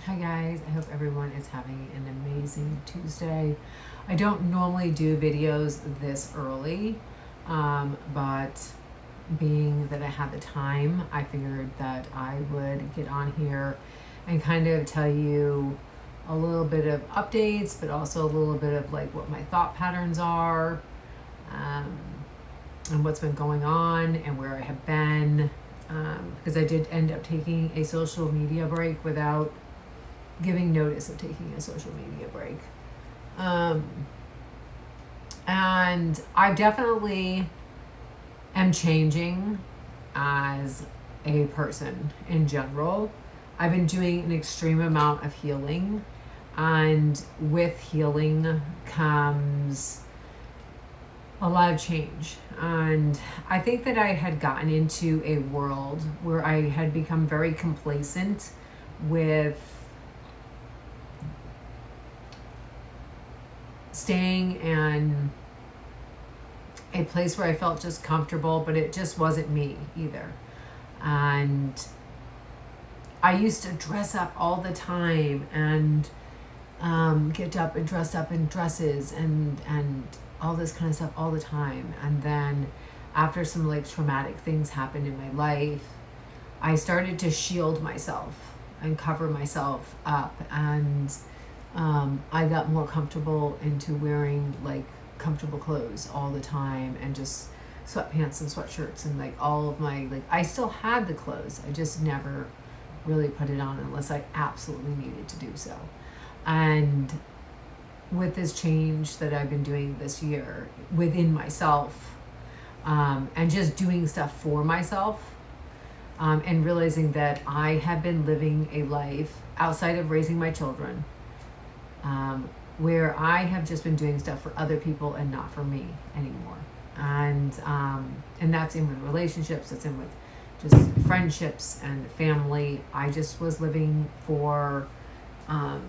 Hi guys, I hope everyone is having an amazing Tuesday. I don't normally do videos this early, but being that I had the time, I figured that I would get on here and kind of tell you a little bit of updates, but also a little bit of like what my thought patterns are, and what's been going on and where I have been. Because I did end up taking a social media break without giving notice of taking a social media break. And I definitely am changing as a person in general. I've been doing an extreme amount of healing, and with healing comes a lot of change. And I think that I had gotten into a world where I had become very complacent with staying in a place where I felt just comfortable, but it just wasn't me either. And I used to dress up all the time and get up and dress up in dresses and all this kind of stuff all the time. And then after some like traumatic things happened in my life, I started to shield myself and cover myself up, and I got more comfortable into wearing like comfortable clothes all the time, and just sweatpants and sweatshirts and like all of my, like, I still had the clothes, I just never really put it on unless I absolutely needed to do so. And with this change that I've been doing this year within myself, and just doing stuff for myself, and realizing that I have been living a life outside of raising my children, where I have just been doing stuff for other people and not for me anymore. And that's in with relationships, that's in with just friendships and family. I just was living for, I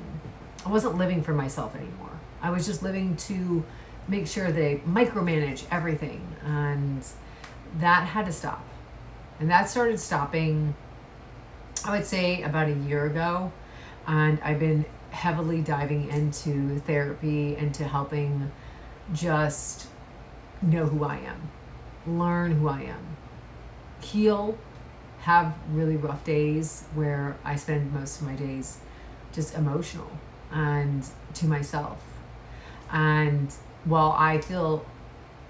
wasn't living for myself anymore. I was just living to make sure they micromanage everything. And that had to stop. And that started stopping, I would say, about a year ago. And I've been heavily diving into therapy, into helping just know who I am, learn who I am, heal, have really rough days where I spend most of my days just emotional and to myself. And while I feel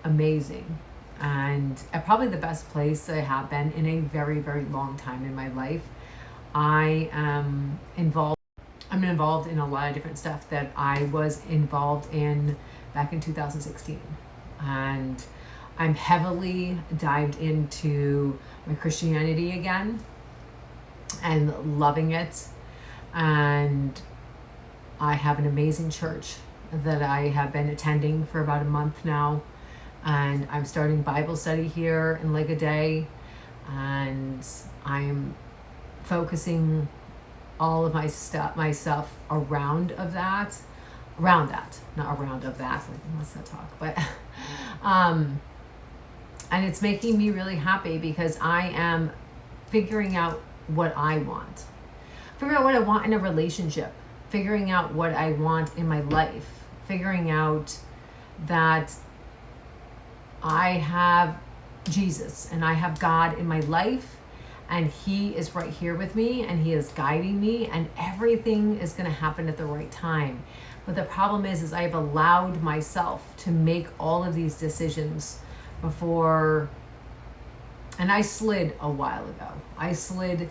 amazing and at probably the best place I have been in a very, very long time in my life, I'm involved in a lot of different stuff that I was involved in back in 2016. And I'm heavily dived into my Christianity again and loving it. And I have an amazing church that I have been attending for about a month now. And I'm starting Bible study here in like a day. And I'm focusing all of my stuff around that, not around of that, like, let's not talk, but, and it's making me really happy because I am figuring out what I want, figuring out what I want in a relationship, figuring out what I want in my life, figuring out that I have Jesus and I have God in my life, and he is right here with me, and he is guiding me, and everything is going to happen at the right time. But the problem is I've allowed myself to make all of these decisions before, and I slid a while ago. I slid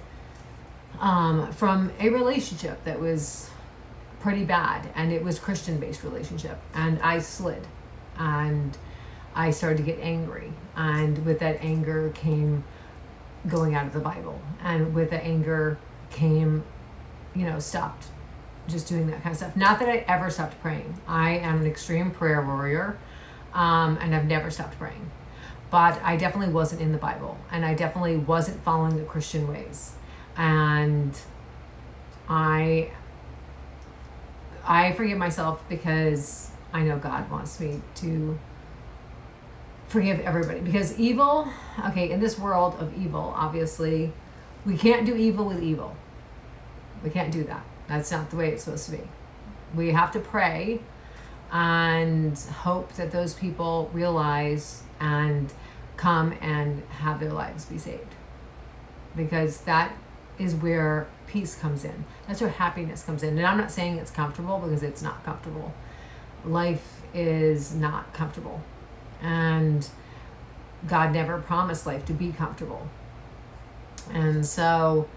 from a relationship that was pretty bad, and it was Christian-based relationship, and I slid, and I started to get angry, and with that anger came going out of the Bible, and with the anger came, stopped just doing that kind of stuff. Not that I ever stopped praying. I am an extreme prayer warrior, and I've never stopped praying, but I definitely wasn't in the Bible, and I definitely wasn't following the Christian ways. And I forgive myself because I know God wants me to forgive everybody, because evil, in this world of evil, obviously we can't do evil with evil. We can't do that. That's not the way it's supposed to be. We have to pray and hope that those people realize and come and have their lives be saved. Because that is where peace comes in. That's where happiness comes in. And I'm not saying it's comfortable, because it's not comfortable. Life is not comfortable. And God never promised life to be comfortable. And so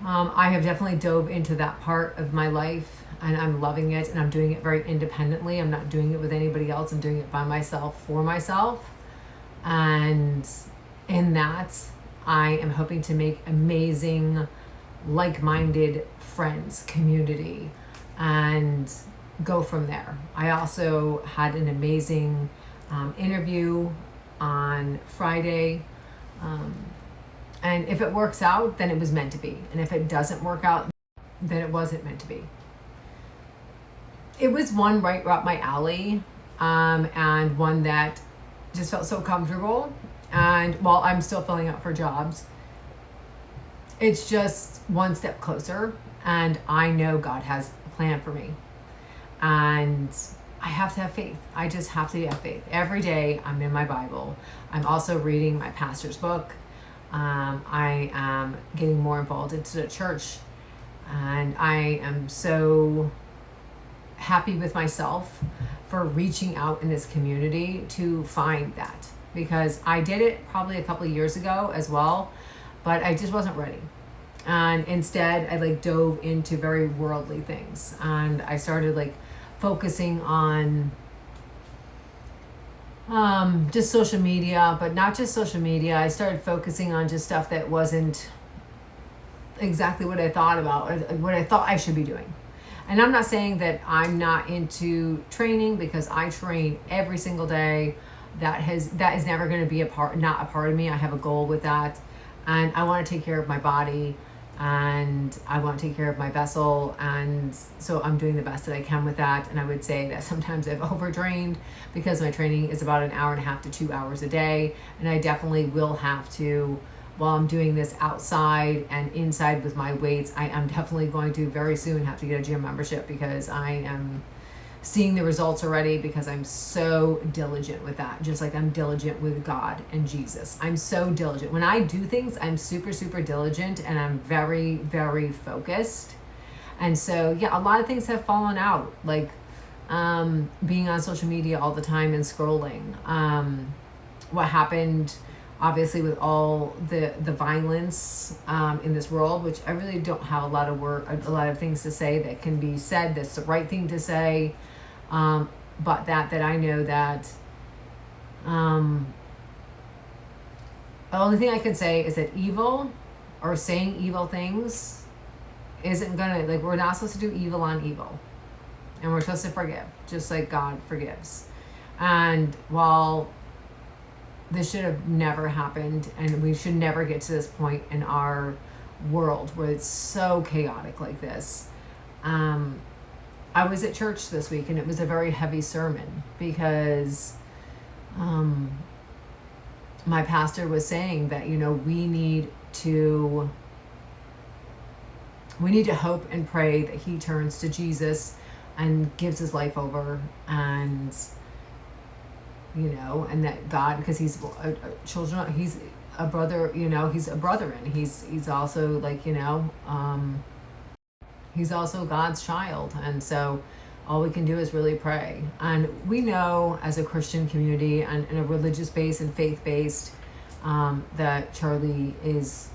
I have definitely dove into that part of my life, and I'm loving it, and I'm doing it very independently. I'm not doing it with anybody else. I'm doing it by myself, for myself. And in that, I am hoping to make amazing, like-minded friends, community, and go from there. I also had an amazing interview on Friday. And if it works out, then it was meant to be. And if it doesn't work out, then it wasn't meant to be. It was one right up my alley, and one that just felt so comfortable. And while I'm still filling out for jobs, it's just one step closer. And I know God has a plan for me. And I have to have faith. I just have to have faith. Every day I'm in my Bible. I'm also reading my pastor's book. I am getting more involved into the church, and I am so happy with myself for reaching out in this community to find that, because I did it probably a couple of years ago as well, but I just wasn't ready. And instead I dove into very worldly things, and I started focusing on just social media, but not just social media. I started focusing on just stuff that wasn't exactly what I thought about, or what I thought I should be doing. And I'm not saying that I'm not into training, because I train every single day. That is never going to be not a part of me. I have a goal with that, and I want to take care of my body, and I want to take care of my vessel, and so I'm doing the best that I can with that. And I would say that sometimes I've overtrained, because my training is about 1.5 hours to 2 hours a day, and I definitely will have to, while I'm doing this outside and inside with my weights, I am definitely going to very soon have to get a gym membership, because I am seeing the results already, because I'm so diligent with that, just like I'm diligent with God and Jesus. I'm so diligent. When I do things, I'm super, super diligent, and I'm very, very focused. And so, yeah, a lot of things have fallen out, being on social media all the time and scrolling. What happened, obviously, with all the violence in this world, which I really don't have a lot of things to say that can be said that's the right thing to say, but that I know that the only thing I can say is that evil, or saying evil things, isn't gonna, we're not supposed to do evil on evil, and we're supposed to forgive, just like God forgives. And while this should have never happened, and we should never get to this point in our world where it's so chaotic like this. I was at church this week, and it was a very heavy sermon, because my pastor was saying that, we need to hope and pray that he turns to Jesus and gives his life over, and and that God, because he's he's a brother, he's a brother, and he's also he's also God's child. And so all we can do is really pray. And we know, as a Christian community and in a religious base and faith based, that Charlie is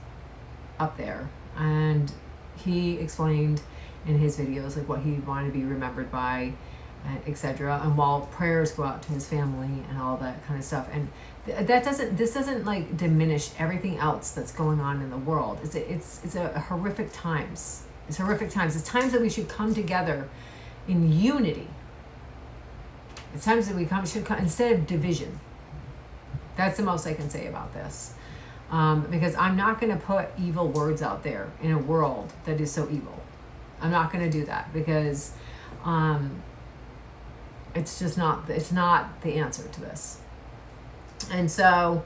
up there, and he explained in his videos what he wanted to be remembered by, etc. And while prayers go out to his family and all that kind of stuff, and this doesn't diminish everything else that's going on in the world. It's a horrific times. It's horrific times. It's times that we should come together in unity. It's times that we should come instead of division. That's the most I can say about this, because I'm not going to put evil words out there in a world that is so evil. I'm not going to do that, because it's just not. It's not the answer to this. And so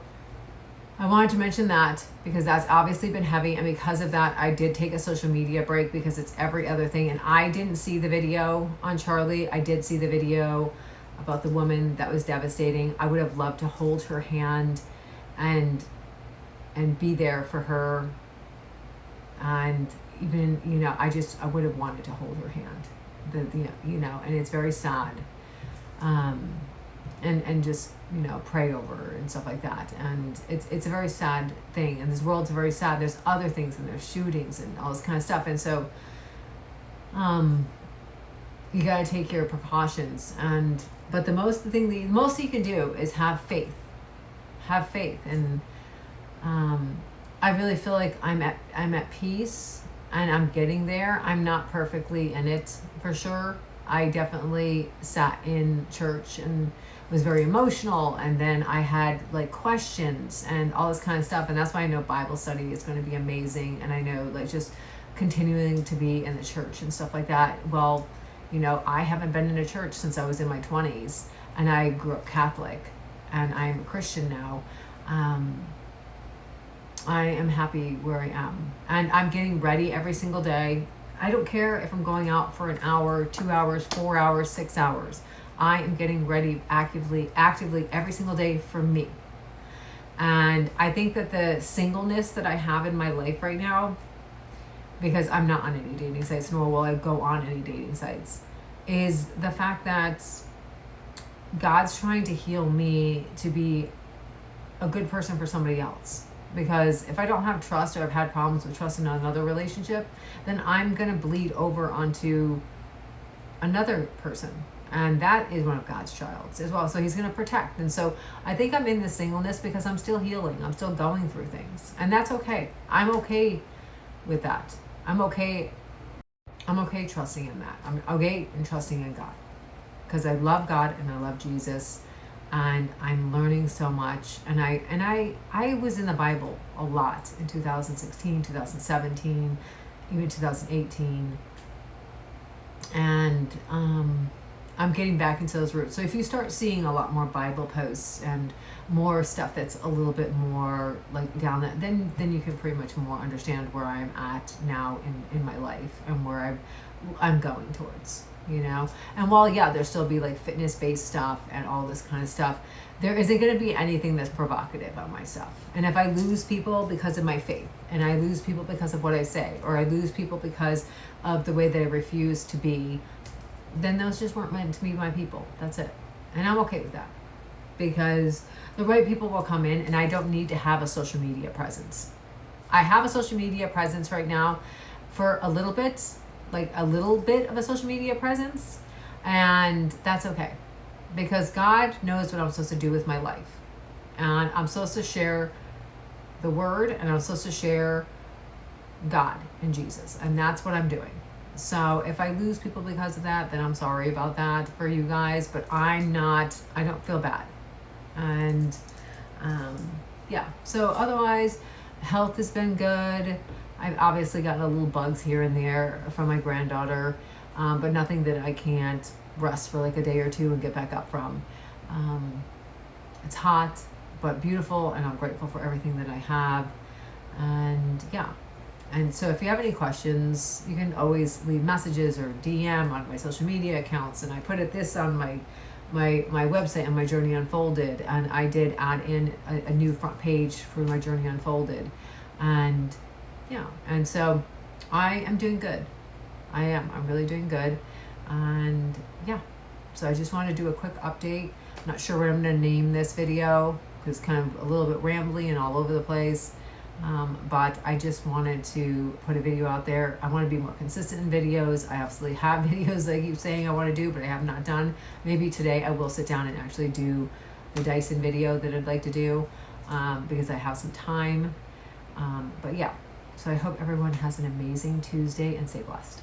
I wanted to mention that because that's obviously been heavy, and because of that I did take a social media break because it's every other thing. And I didn't see the video on Charlie. I did see the video about the woman that was devastating. I would have loved to hold her hand and be there for her, and even, you know, I would have wanted to hold her hand. And it's very sad. And just, you know, pray over her and stuff like that. And it's a very sad thing, and this world's very sad. There's other things, and there's shootings and all this kind of stuff. And so you got to take your precautions. But the most you can do is have faith. And I really feel like I'm at peace, and I'm getting there. I'm not perfectly in it for sure. I definitely sat in church and was very emotional, and then I had like questions and all this kind of stuff. And that's why I know Bible study is going to be amazing, and I know like just continuing to be in the church and stuff like that. Well, you know, I haven't been in a church since I was in my 20s, and I grew up Catholic, and I'm a Christian now. I am happy where I am, and I'm getting ready every single day. I don't care if I'm going out for an hour, 2 hours, 4 hours, 6 hours. I am getting ready actively every single day for me. And I think that the singleness that I have in my life right now, because I'm not on any dating sites, nor will I go on any dating sites, is the fact that God's trying to heal me to be a good person for somebody else. Because if I don't have trust, or I've had problems with trust in another relationship, then I'm going to bleed over onto another person. And that is one of God's childs as well. So he's going to protect. And so I think I'm in this singleness because I'm still healing. I'm still going through things. And that's okay. I'm okay with that. I'm okay trusting in that. I'm okay in trusting in God. Because I love God and I love Jesus. And I'm learning so much. And I was in the Bible a lot in 2016, 2017, even 2018. And I'm getting back into those roots. So if you start seeing a lot more Bible posts and more stuff that's a little bit more like down that, then you can pretty much more understand where I'm at now in my life and where I'm going towards, you know. And while there'll still be like fitness based stuff and all this kind of stuff, there isn't going to be anything that's provocative on my stuff. And if I lose people because of my faith, and I lose people because of what I say, or I lose people because of the way that I refuse to be, then those just weren't meant to be my people. That's it. And I'm okay with that. Because the right people will come in, and I don't need to have a social media presence. I have a social media presence right now for a little bit, like a little bit of a social media presence, and that's okay. Because God knows what I'm supposed to do with my life. And I'm supposed to share the word, and I'm supposed to share God and Jesus. And that's what I'm doing. So if I lose people because of that, then I'm sorry about that for you guys, but I don't feel bad. And so otherwise, health has been good. I've obviously gotten a little bugs here and there from my granddaughter, but nothing that I can't rest for like a day or two and get back up from. It's hot, but beautiful, and I'm grateful for everything that I have. And so if you have any questions, you can always leave messages or DM on my social media accounts. And I put this on my website on My Journey Unfolded. And I did add in a new front page for My Journey Unfolded. And so I am doing good. I'm really doing good. And so I just want to do a quick update. I'm not sure what I'm going to name this video because it's kind of a little bit rambly and all over the place. But I just wanted to put a video out there. I want to be more consistent in videos. I absolutely have videos that I keep saying I want to do, but I have not done. Maybe today I will sit down and actually do the Dyson video that I'd like to do, because I have some time. So I hope everyone has an amazing Tuesday and stay blessed.